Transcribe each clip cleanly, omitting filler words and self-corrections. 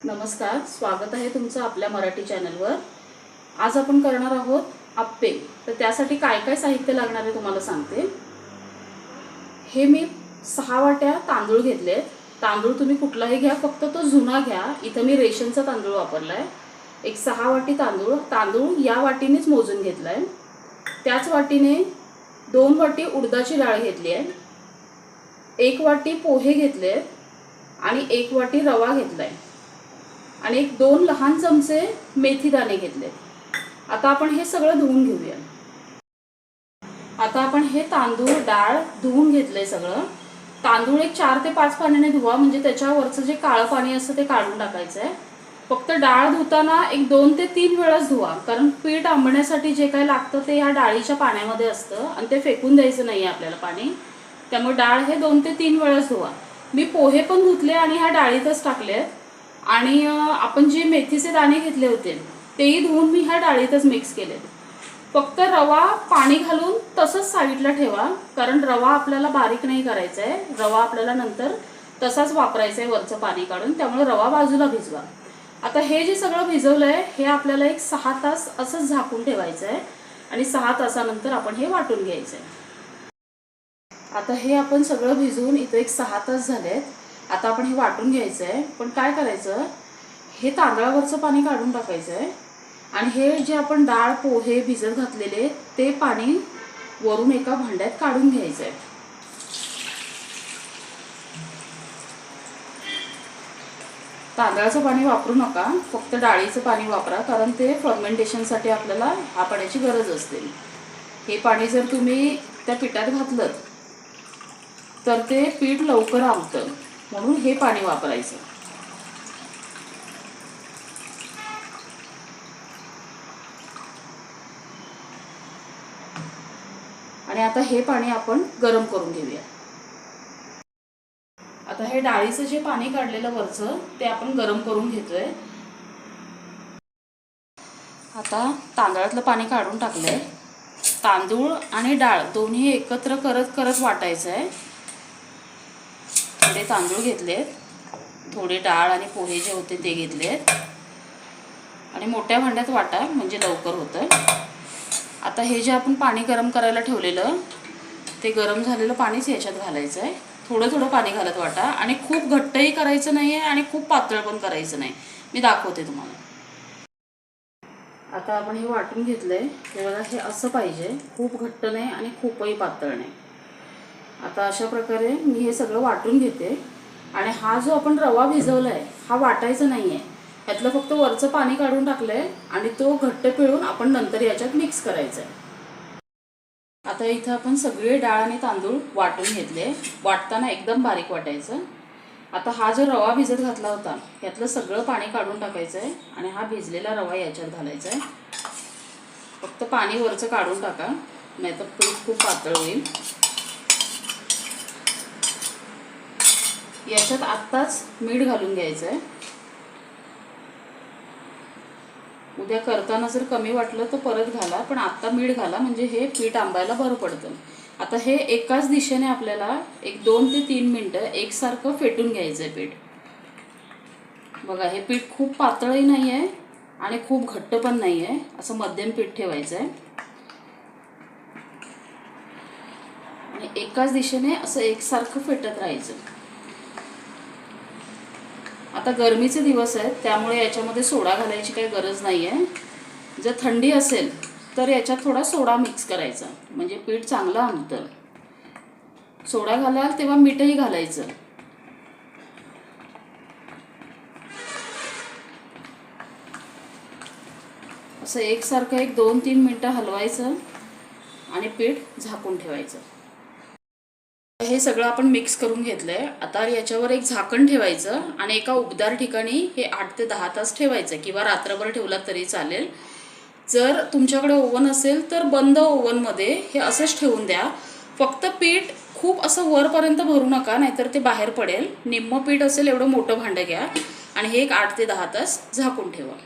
नमस्कार, स्वागत आहे तुमचं आपल्या मराठी चॅनलवर। आज आपण करणार आहोत आप्पे। तर त्यासाठी काय काय साहित्य लागणार आहे तुम्हाला सांगते। हे मी 6 वाट्या तांदूळ घेतले। तांदूळ तुम्ही कुठलाही घ्या, फक्त तो जुना घ्या। इथं मी रेशनचा तांदूळ वापरलाय। एक 6 वाटी तांदूळ या वाटीनेच मोजून घेतलाय। त्याच वाटीने 2 वाटी उडदाची डाळ घेतली आहे, 1 वाटी पोहे घेतले आणि 1 वाटी रवा घेतलाय आणि 2 लहान चमचे मेथी दाणे घेतले। आता आपण हे सगळं धुवून घेऊया। आता आपण हे तांदूळ डाळ धुवून घेतले सगळं। तांदूळ एक 4 ते 5 पाण्याने धुवा, म्हणजे त्याच्यावरचं जे काळं पाणी असतं ते काढून टाकायचं आहे। फक्त डाळ धुताना एक 2 ते 3 वेळाच धुवा, कारण पीठ आंबण्यासाठी जे काही लागतं ते ह्या डाळीच्या पाण्यामध्ये असतं आणि ते फेकून द्यायचं नाही आपल्याला पाणी। त्यामुळे डाळ हे 2 ते 3 वेळाच धुवा। मी पोहे पण धुतले आणि ह्या डाळीतच टाकले आणि आपण जे मेथीचे दाणे घेतले होते तेही धुवून मी ह्या डाळीतच मिक्स केले। फक्त रवा पाणी घालून तसंच साईडला ठेवा, कारण रवा आपल्याला बारीक नाही करायचा आहे। रवा आपल्याला नंतर तसाच वापरायचा आहे वरचं पाणी काढून, त्यामुळे रवा बाजूला भिजवा। आता हे जे सगळं भिजवलंय हे आपल्याला एक 6 तास असंच झाकून ठेवायचं आहे आणि 6 तासानंतर आपण हे वाटून घ्यायचं आहे। आता हे आपण सगळं भिजवून इथे एक 6 तास झालेत। आता आपण हे वाटून घ्यायचं आहे। पण काय करायचं, हे तांदळावरचं पाणी काढून टाकायचं आहे आणि हे जे आपण डाळ पोहे भिजत घातलेले ते पाणी वरून एका भांड्यात काढून घ्यायचं आहे। तांदळाचं पाणी वापरू नका, फक्त डाळीचं पाणी वापरा, कारण ते फर्मेंटेशनसाठी आपल्याला ह्या पाण्याची गरज असते। हे पाणी जर तुम्ही त्या पिठात घातलं तर ते पीठ लवकर आंबतं, म्हणून हे पाणी वापरायचं। आणि आता हे पाणी आपण गरम करून घेऊया। आता हे डाळीचं जे पाणी काढलेलं वरचं ते आपण गरम करून घेतोय। आता तांदळातलं पाणी काढून टाकलंय। तांदूळ आणि डाळ दोन्ही एकत्र करत वाटायचं आहे। थोडे तांदूळ घेतलेत, थोडे डाळ आणि पोहे जे होते ते घेतलेत आणि मोठ्या भांड्यात वाटा, म्हणजे लवकर होतं। आता हे जे आपण पाणी गरम करायला ठेवलेलं ते गरम झालेलं पाणीच याच्यात घालायचं आहे। थोडं थोडं पाणी घालत वाटा आणि खूप घट्टही करायचं नाही आहे आणि खूप पातळ पण करायचं नाही। मी दाखवते तुम्हाला। आता आपण हे वाटून घेतलंय, हे बघा, हे असं पाहिजे, खूप घट्ट नाही आणि खूपही पातळ नाही। आता अशा प्रकारे मी हे सगळं वाटून घेते आणि हा जो आपण रवा भिजवलाय हा वाटायचा नाहीये, यातलं फक्त वरचं पाणी काढून टाकलंय आणि तो घट्ट पिळून आपण नंतर याच्यात मिक्स करायचा आहे। आता इथं आपण सगळे डाळ आणि तांदूळ वाटून घेतले। वाटताना एकदम बारीक वाटायचं। आता हा जो रवा भिजत घातला होता यातलं सगळं पाणी काढून टाकायचं आहे आणि हा भिजलेला रवा याच्यात घालायचा आहे। फक्त पाणी वरचं काढून टाका, नाहीतर पीठ खूप पातळ होईल। याच्यात आत्ताच मीठ घालून घ्यायचं आहे। उद्या करताना जर कमी वाटलं तर परत घाला, पण आत्ता मीठ घाला, म्हणजे हे पीठ आंबायला बरं पडतं। आता हे एकाच दिशेने आपल्याला एक 2 ते 3 मिनिटं एकसारखं फेटून घ्यायचं आहे पीठ। बघा, हे पीठ खूप पातळही नाही आहे आणि खूप घट्ट पण नाही आहे, असं मध्यम पीठ ठेवायचं आहे आणि एकाच दिशेने असं एकसारखं फेटत राहायचं। आता गरमीचे दिवस आहेत त्यामुळे याच्यामध्ये सोडा घालायची काही गरज नाही आहे। जर थंडी असेल तर याच्यात थोडा सोडा मिक्स करायचा, म्हणजे पीठ चांगलं आंबतं। सोडा घालाल तेव्हा मीठही घालायचं। असं एकसारखं एक 2-3 मिनिटं हलवायचं आणि पीठ झाकून ठेवायचं। हे सगळं आपण मिक्स करून घेतलंय। आता याच्यावर एक झाकण ठेवायचं आणि एका उबदार ठिकाणी हे 8 ते 10 तास ठेवायचं, किंवा रात्रभर ठेवला तरी चालेल। जर तुमच्याकडे ओव्हन असेल तर बंद ओव्हनमध्ये हे असंच ठेवून द्या। फक्त पीठ खूप असं वरपर्यंत भरू नका, नाहीतर ते बाहेर पडेल। निम्म पीठ असेल एवढं मोठं भांडं घ्या आणि हे एक 8 ते 10 तास झाकून ठेवा।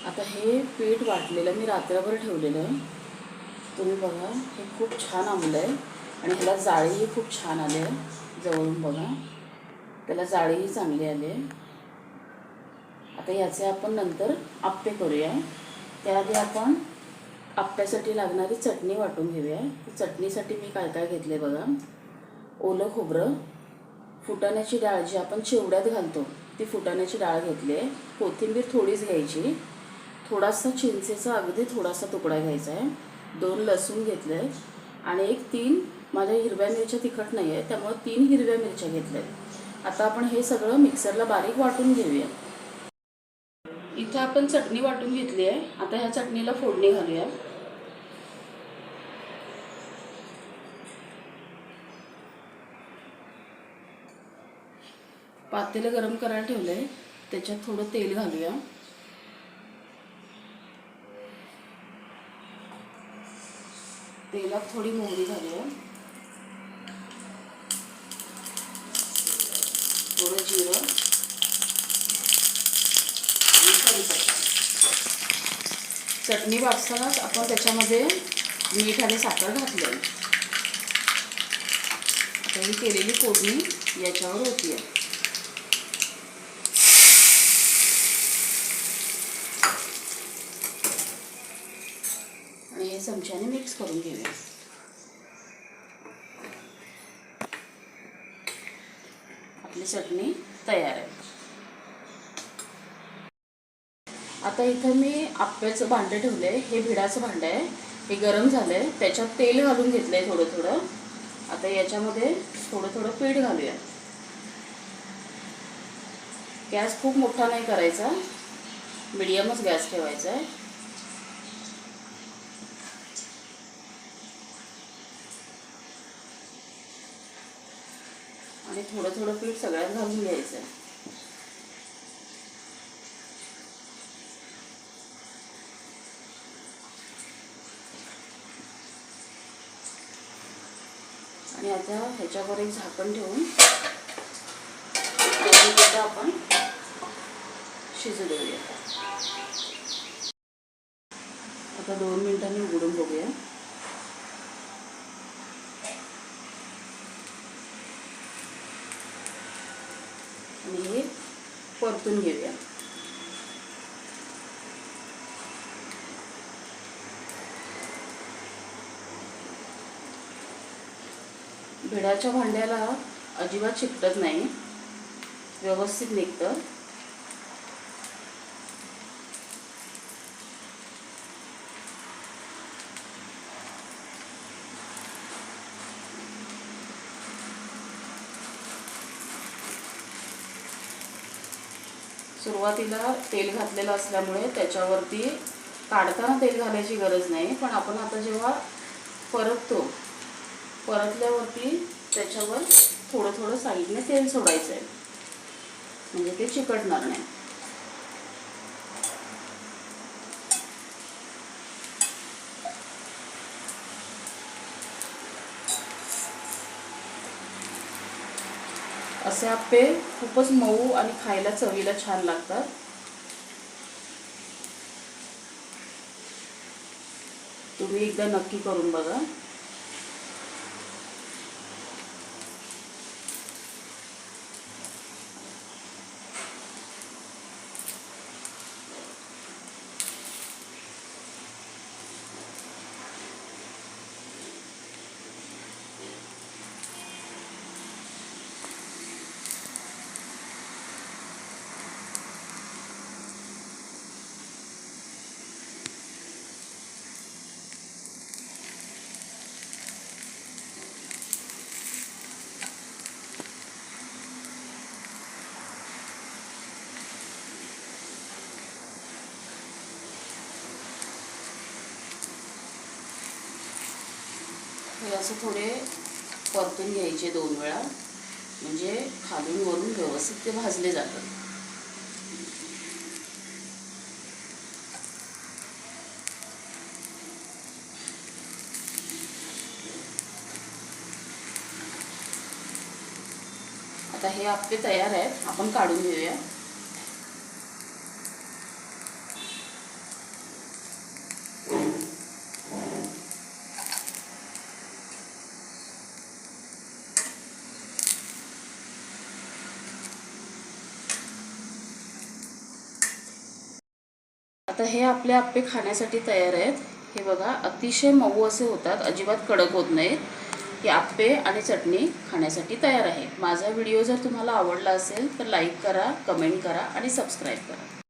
आता हे पीठ वाटलेलं मी रात्रभर ठेवलेलं, तुम्ही बघा, हे खूप छान आंबलं आहे आणि ह्याला जाळीही खूप छान आली आहे। जवळून बघा, त्याला जाळीही चांगली आली आहे. आता याचे आपण नंतर आप्पे करूया. त्याआधी आपण आप्प्यासाठी लागणारी चटणी वाटून घेऊया. चटणीसाठी मी काय काय घेतले बघा. ओलं खोबरं, फुटाण्याची डाळ जी आपण चिवड्यात घालतो ती फुटाण्याची डाळ घेतली आहे. कोथिंबीर थोडीच घ्यायची. थोडासा चिंचेचा अगदी थोडासा तुकडा घ्यायचा आहे. 2 लसूण घेतले आहे आणि 3 माझ्या हिरव्या मिरच्या तिखट नाही आहे त्यामुळे 3 हिरव्या मिरच्या घेतल्या आहेत. आता आपण हे सगळं मिक्सरला बारीक वाटून घेऊया. इथं आपण चटणी वाटून घेतली आहे. आता ह्या चटणीला फोडणी घालूया. पातेलं गरम करायला ठेवलं आहे. त्याच्यात थोडं तेल घालूया. तेलात थोडी मोहरी घालूया. थोडं जिरं आणि कढीपत्ता. चटणी वाटतानाच आपण त्याच्यामध्ये मीठ आणि साखर घातली. आता ही केलेली फोडणी याच्यावर होती आहे. आणि हे चमच्याने मिक्स करून घेऊया. आपली चटणी तयार आहे. आता इथं मी आप्याचं भांडं ठेवलं आहे. हे भिडाचं भांडं आहे. हे गरम झालं आहे. त्याच्यात तेल घालून घेतलं आहे थोडं थोडं. आता याच्यामध्ये थोडं थोडं पीठ घालूया. गॅस खूप मोठा नाही करायचा, मीडियमच गॅस ठेवायचा आहे. आणि थोडं थोडं पीठ सगळ्यात घालून घ्यायचं आहे. आणि आता ह्याच्यावर एक झाकण ठेवून आपण शिजू देऊया. आता 2 मिनिटांनी उघडून बघूया. आणि हे परतून घेऊया. भिडाच्या भांड्याला अजिबात चिकटत नाही, व्यवस्थित निघतं. सुरुवातीला तेल घातलेलं असल्यामुळे त्याच्यावरती काढताना तेल घालायची गरज नाही, पण आपण आता जेव्हा परतल्यावरती त्याच्यावर थोडं थोडं साईडने तेल सोडायचं आहे, म्हणजे ते चिकटणार नाही. असे आप्पे खूपच मऊ आणि खायला चवीला छान लागतात. तुम्ही एकदा नक्की करून बघा. हे असं थोडे परतून घ्यायचे 2 वेळा, म्हणजे खालून वरून व्यवस्थित ते भाजले जातात. आता हे आप्पे तयार आहेत, आपण काढून घेऊया. आता हे आपले आप्पे खाण्यासाठी तयार आहेत. हे बघा, अतिशय मऊ असे होतात, अजिबात कडक होत नाहीत. हे आप्पे आणि चटणी खाण्यासाठी तयार आहे. माझा व्हिडिओ जर तुम्हाला आवडला असेल तर लाईक करा, कमेंट करा आणि सबस्क्राईब करा.